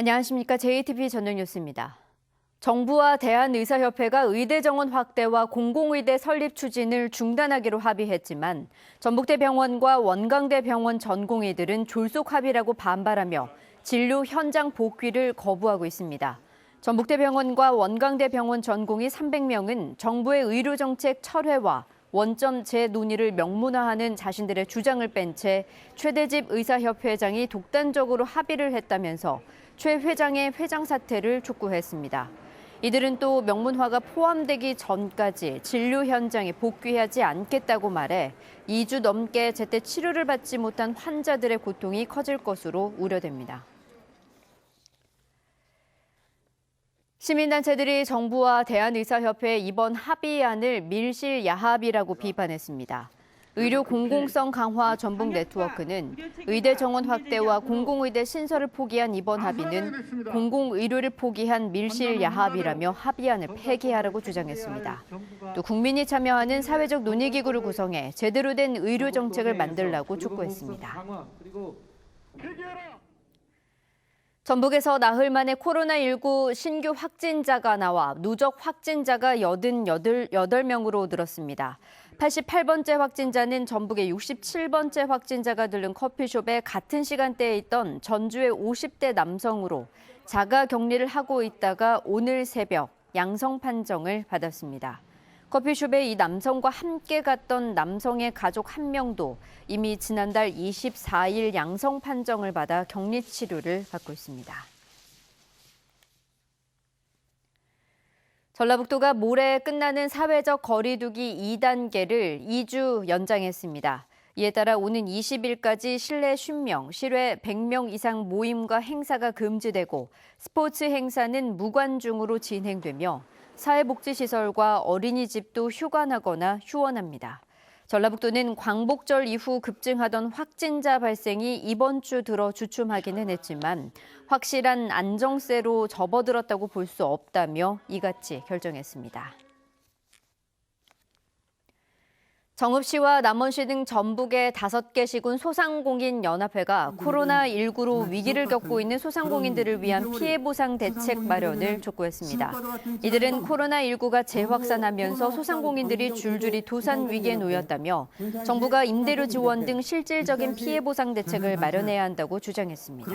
안녕하십니까. JTBC 전영뉴스입니다. 정부와 대한의사협회가 의대 정원 확대와 공공의대 설립 추진을 중단하기로 합의했지만 전북대병원과 원광대병원 전공의들은 졸속 합의라고 반발하며 진료 현장 복귀를 거부하고 있습니다. 전북대병원과 원광대병원 전공의 300명은 정부의 의료정책 철회와 원점 재논의를 명문화하는 자신들의 주장을 뺀 채 최대집 의사협회장이 독단적으로 합의를 했다면서 최 회장의 회장 사퇴를 촉구했습니다. 이들은 또 명문화가 포함되기 전까지 진료 현장에 복귀하지 않겠다고 말해 2주 넘게 제때 치료를 받지 못한 환자들의 고통이 커질 것으로 우려됩니다. 시민단체들이 정부와 대한의사협회의 이번 합의안을 밀실야합이라고 비판했습니다. 의료 공공성 강화 전북 네트워크는 의대 정원 확대와 공공의대 신설을 포기한 이번 합의는 공공의료를 포기한 밀실야합이라며 합의안을 폐기하라고 주장했습니다. 또 국민이 참여하는 사회적 논의기구를 구성해 제대로 된 의료 정책을 만들라고 촉구했습니다. 전북에서 나흘 만에 코로나19 신규 확진자가 나와 누적 확진자가 88명으로 늘었습니다. 88번째 확진자는 전북의 67번째 확진자가 들른 커피숍에 같은 시간대에 있던 전주의 50대 남성으로 자가 격리를 하고 있다가 오늘 새벽 양성 판정을 받았습니다. 커피숍에 이 남성과 함께 갔던 남성의 가족 1명도 이미 지난달 24일 양성 판정을 받아 격리 치료를 받고 있습니다. 전라북도가 모레 끝나는 사회적 거리 두기 2단계를 2주 연장했습니다. 이에 따라 오는 20일까지 실내 50명, 실외 100명 이상 모임과 행사가 금지되고 스포츠 행사는 무관중으로 진행되며 사회복지시설과 어린이집도 휴관하거나 휴원합니다. 전라북도는 광복절 이후 급증하던 확진자 발생이 이번 주 들어 주춤하기는 했지만 확실한 안정세로 접어들었다고 볼 수 없다며 이같이 결정했습니다. 정읍시와 남원시 등 전북의 5개 시군 소상공인연합회가 코로나19로 위기를 겪고 있는 소상공인들을 위한 피해 보상 대책 마련을 촉구했습니다. 이들은 코로나19가 재확산하면서 소상공인들이 줄줄이 도산 위기에 놓였다며 정부가 임대료 지원 등 실질적인 피해 보상 대책을 마련해야 한다고 주장했습니다.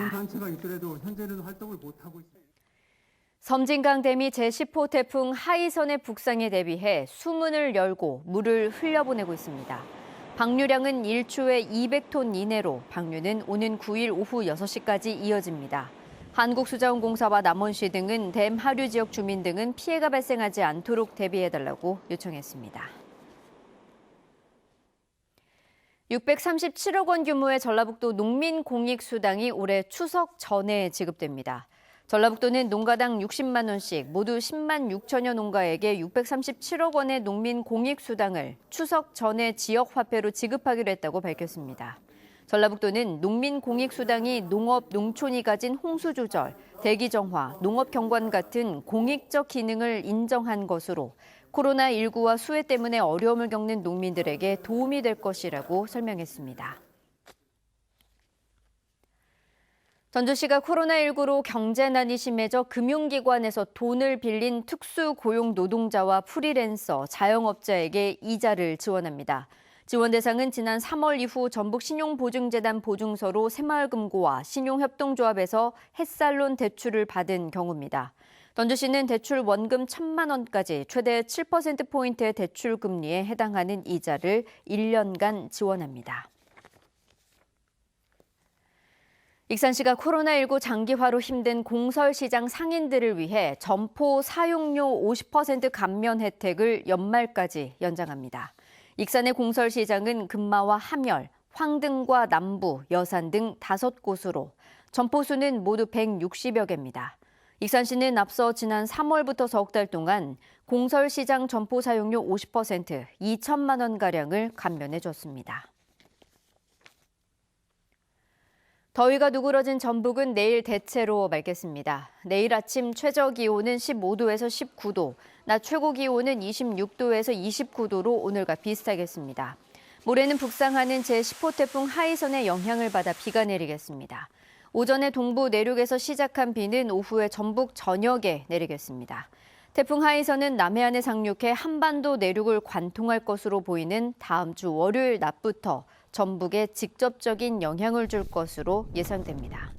섬진강 댐이 제10호 태풍 하이선의 북상에 대비해 수문을 열고 물을 흘려보내고 있습니다. 방류량은 1초에 200톤 이내로 방류는 오는 9일 오후 6시까지 이어집니다. 한국수자원공사와 남원시 등은 댐 하류 지역 주민 등은 피해가 발생하지 않도록 대비해달라고 요청했습니다. 637억 원 규모의 전라북도 농민공익수당이 올해 추석 전에 지급됩니다. 전라북도는 농가당 60만 원씩 모두 10만 6천여 농가에게 637억 원의 농민공익수당을 추석 전에 지역화폐로 지급하기로 했다고 밝혔습니다. 전라북도는 농민공익수당이 농업, 농촌이 가진 홍수조절, 대기정화, 농업경관 같은 공익적 기능을 인정한 것으로 코로나19와 수해 때문에 어려움을 겪는 농민들에게 도움이 될 것이라고 설명했습니다. 전주시가 코로나19로 경제난이 심해져 금융기관에서 돈을 빌린 특수고용 노동자와 프리랜서, 자영업자에게 이자를 지원합니다. 지원 대상은 지난 3월 이후 전북신용보증재단 보증서로 새마을금고와 신용협동조합에서 햇살론 대출을 받은 경우입니다. 전주시는 대출 원금 1,000만 원까지 최대 7%포인트의 대출 금리에 해당하는 이자를 1년간 지원합니다. 익산시가 코로나19 장기화로 힘든 공설시장 상인들을 위해 점포 사용료 50% 감면 혜택을 연말까지 연장합니다. 익산의 공설시장은 금마와 함열, 황등과 남부, 여산 등 5곳으로 점포 수는 모두 160여 개입니다. 익산시는 앞서 지난 3월부터 석 달 동안 공설시장 점포 사용료 50% 2천만 원가량을 감면해줬습니다. 더위가 누그러진 전북은 내일 대체로 맑겠습니다. 내일 아침 최저기온은 15도에서 19도, 낮 최고기온은 26도에서 29도로 오늘과 비슷하겠습니다. 모레는 북상하는 제10호 태풍 하이선의 영향을 받아 비가 내리겠습니다. 오전에 동부 내륙에서 시작한 비는 오후에 전북 전역에 내리겠습니다. 태풍 하이선은 남해안에 상륙해 한반도 내륙을 관통할 것으로 보이는 다음 주 월요일 낮부터 전북에 직접적인 영향을 줄 것으로 예상됩니다.